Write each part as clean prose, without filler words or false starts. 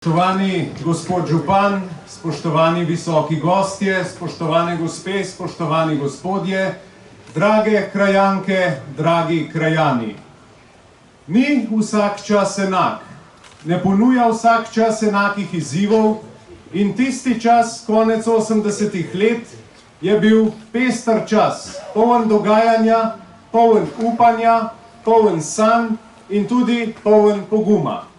Spoštovani gospod župan, spoštovani visoki gostje, spoštovane gospe, spoštovani gospodje, drage krajanke, dragi krajani. Ni vsak čas enak, ne ponuja vsak čas enakih izzivov in tisti čas, konec 80-ih let, je bil pester čas, poln dogajanja, poln upanja, poln sanj in tudi poln poguma.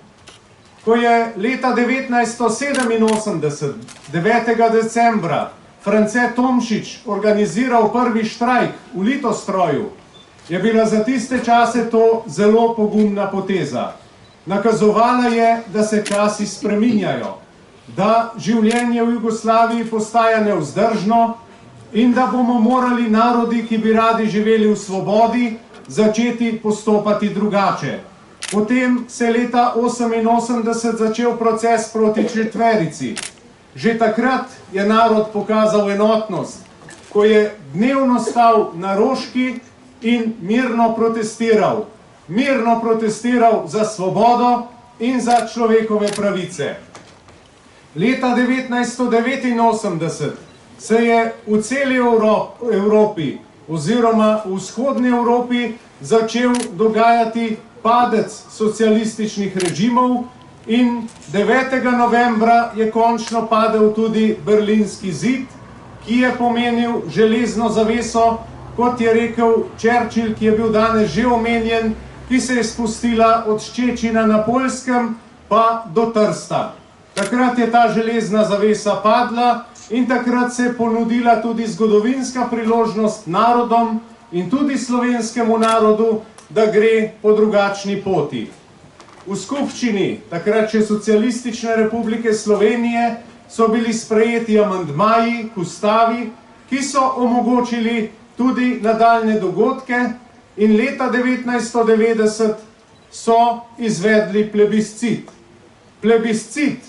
Ko je leta 1987, 9. decembra, France Tomšič organiziral prvi štrajk v Litostroju, je bila za tiste čase to zelo pogumna poteza. Nakazovala je, da se časi spreminjajo, da življenje v Jugoslaviji postaja nevzdržno in da bomo morali narodi, ki bi radi živeli v svobodi, začeti postopati drugače. Potem se je leta 1988 začel proces proti četverici. Že takrat je narod pokazal enotnost, ko je dnevno stal na Roški in mirno protestiral. Mirno protestiral za svobodo in za človekove pravice. Leta 1989 se je v celi Evropi oziroma v vzhodni Evropi začel dogajati padec socialističnih režimov in 9. novembra je končno padel tudi Berlinski zid, ki je pomenil železno zaveso, kot je rekel Churchill, ki je bil danes že omenjen, ki se je spustila od Ščečina na Poljskem pa do Trsta. Takrat je ta železna zavesa padla in takrat se je ponudila tudi zgodovinska priložnost narodom in tudi slovenskemu narodu, da gre po drugačni poti. V skupščini, takrat še Socialistične republike Slovenije, so bili sprejeti amandmaji k ustavi, ki so omogočili tudi nadaljne dogodke in leta 1990 so izvedli plebiscit. Plebiscit,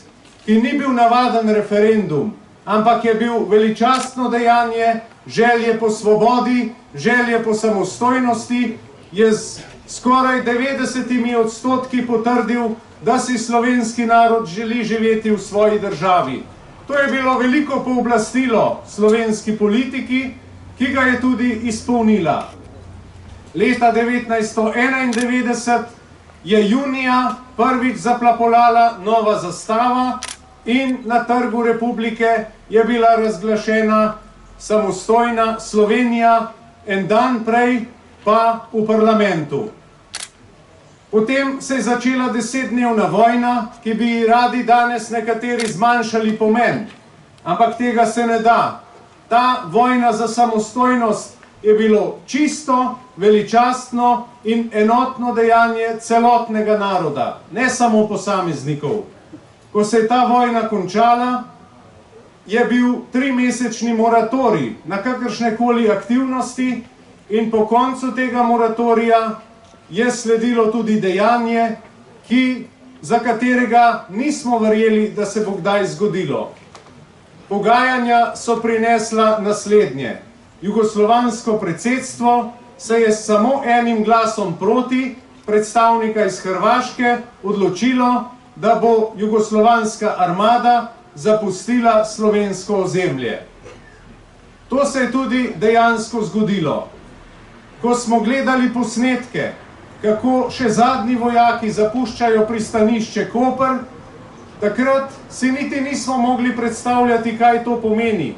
ki ni bil navaden referendum, ampak je bil veličastno dejanje želje po svobodi, želje po samostojnosti, je z skoraj 90% potrdil, da si slovenski narod želi živeti v svoji državi. To je bilo veliko pooblastilo slovenski politiki, ki ga je tudi izpolnila. Leta 1991 je junija prvič zaplapolala nova zastava in na Trgu Republike je bila razglašena samostojna Slovenija, en dan prej pa v parlamentu. Potem se je začela 10-dnevna vojna, ki bi radi danes nekateri zmanjšali pomen, ampak tega se ne da. Ta vojna za samostojnost je bilo čisto, veličastno in enotno dejanje celotnega naroda, ne samo posameznikov. Ko se je ta vojna končala, je bil 3-mesečni moratorij na kakršnekoli aktivnosti in po koncu tega moratorija je sledilo tudi dejanje, za katerega nismo verjeli, da se bo kdaj zgodilo. Pogajanja so prinesla naslednje. Jugoslovansko predsedstvo se je s samo enim glasom proti predstavnika iz Hrvaške odločilo, da bo jugoslovanska armada zapustila slovensko ozemlje. To se je tudi dejansko zgodilo. Ko smo gledali posnetke, kako še zadnji vojaki zapuščajo pristanišče Koper, takrat si niti nismo mogli predstavljati, kaj to pomeni.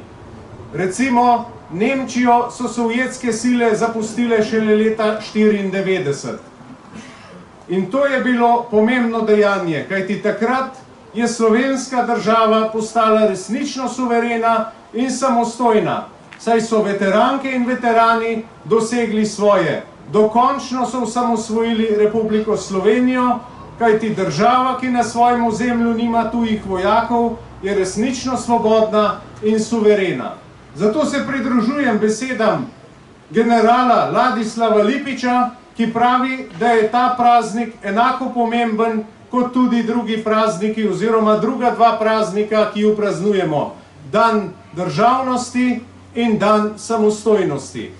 Recimo, Nemčijo so sovjetske sile zapustile šele leta 1994. In to je bilo pomembno dejanje, kajti takrat je slovenska država postala resnično suverena in samostojna, saj so veteranke in veterani dosegli svoje. Dokončno so osamosvojili Republiko Slovenijo, kajti država, ki na svojem ozemlju nima tujih vojakov, je resnično svobodna in suverena. Zato se pridružujem besedam generala Ladislava Lipiča, ki pravi, da je ta praznik enako pomemben kot tudi drugi prazniki oziroma druga dva praznika, ki jo praznujemo. Dan državnosti in dan samostojnosti.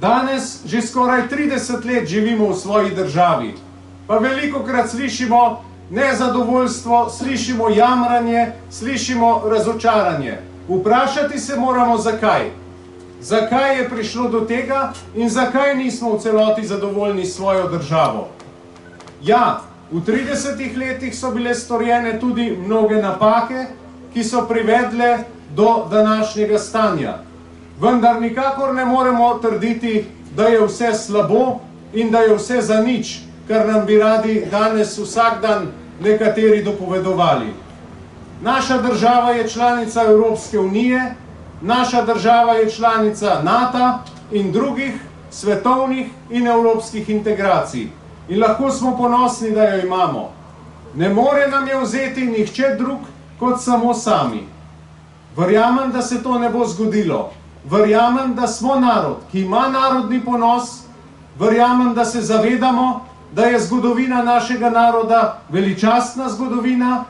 Danes že skoraj 30 let živimo v svoji državi, pa velikokrat slišimo, nezadovoljstvo, slišimo jamranje, slišimo razočaranje. Vprašati se moramo, zakaj. Zakaj je prišlo do tega in zakaj nismo v celoti zadovoljni s svojo državo. Ja, v 30 letih so bile storjene tudi mnoge napake, ki so privedle do današnjega stanja. Vendar nikakor ne moremo trditi, da je vse slabo in da je vse za nič, kar nam bi radi danes vsak dan nekateri dopovedovali. Naša država je članica Evropske unije, naša država je članica NATO in drugih svetovnih in evropskih integracij. In lahko smo ponosni, da jo imamo. Ne more nam je vzeti nihče drug kot samo sami. Verjamem, da se to ne bo zgodilo. Verjamem, da smo narod, ki ima narodni ponos. Verjamem, da se zavedamo, da je zgodovina našega naroda veličastna zgodovina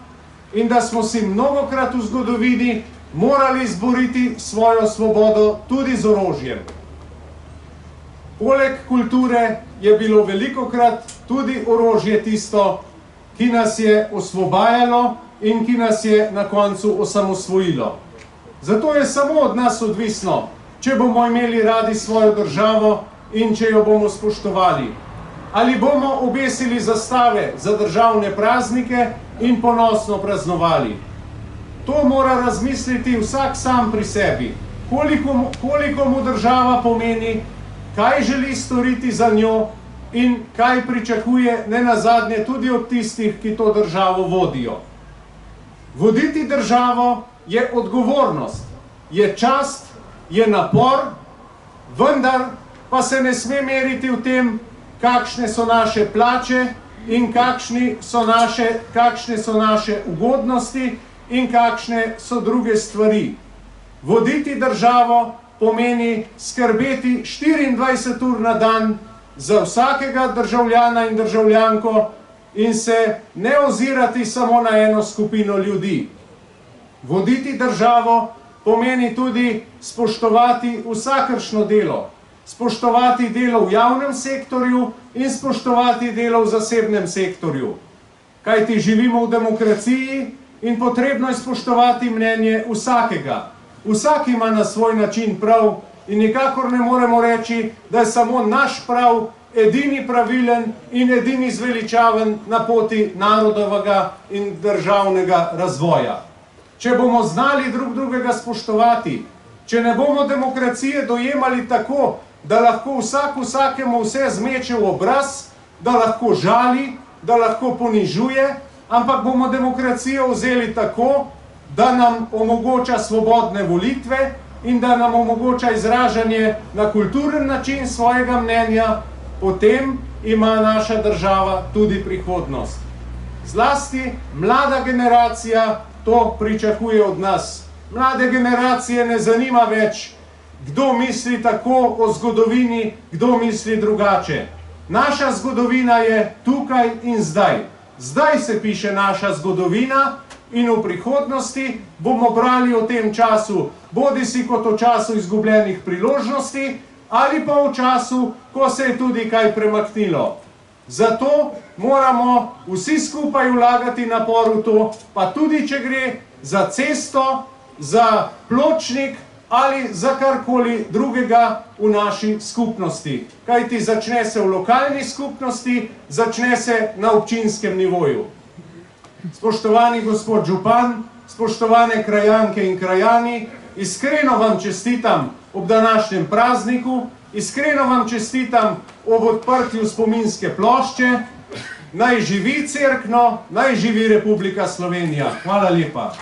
in da smo si mnogokrat v zgodovini morali izboriti svojo svobodo tudi z orožjem. Poleg kulture je bilo velikokrat tudi orožje tisto, ki nas je osvobajalo in ki nas je na koncu osamosvojilo. Zato je samo od nas odvisno, če bomo imeli radi svojo državo in če jo bomo spoštovali. Ali bomo obesili zastave za državne praznike in ponosno praznovali. To mora razmisliti vsak sam pri sebi, koliko mu država pomeni, kaj želi storiti za njo in kaj pričakuje nenazadnje tudi od tistih, ki to državo vodijo. Voditi državo je odgovornost, je čast, je napor, vendar pa se ne sme meriti v tem, kakšne so naše plače in kakšne so naše ugodnosti in kakšne so druge stvari. Voditi državo pomeni skrbeti 24 ur na dan za vsakega državljana in državljanko in se ne ozirati samo na eno skupino ljudi. Voditi državo pomeni tudi spoštovati vsakršno delo. Spoštovati delo v javnem sektorju in spoštovati delo v zasebnem sektorju. Kajti živimo v demokraciji in potrebno je spoštovati mnenje vsakega. Vsak ima na svoj način prav in nikakor ne moremo reči, da je samo naš prav edini pravilen in edini zveličaven na poti narodovega in državnega razvoja. Če bomo znali drug drugega spoštovati, če ne bomo demokracije dojemali tako, da lahko vsak vsakemu vse zmeče v obraz, da lahko žali, da lahko ponižuje, ampak bomo demokracijo vzeli tako, da nam omogoča svobodne volitve in da nam omogoča izražanje na kulturen način svojega mnenja, potem ima naša država tudi prihodnost. Zlasti mlada generacija to pričakuje od nas. Mlade generacije ne zanima več, kdo misli tako o zgodovini, kdo misli drugače. Naša zgodovina je tukaj in zdaj. Zdaj se piše naša zgodovina in v prihodnosti bomo brali o tem času, bodisi kot o času izgubljenih priložnosti, ali pa v času, ko se je tudi kaj premaknilo. Zato moramo vsi skupaj vlagati napor v to, pa tudi če gre za cesto, za pločnik ali za karkoli drugega v naši skupnosti. Kajti začne se v lokalni skupnosti, začne se na občinskem nivoju. Spoštovani gospod župan, spoštovane krajanke in krajani, iskreno vam čestitam ob današnjem prazniku, iskreno vam čestitam ob odprtju spominske plošče. Naj živi Cerkno, naj živi Republika Slovenija. Hvala lepa.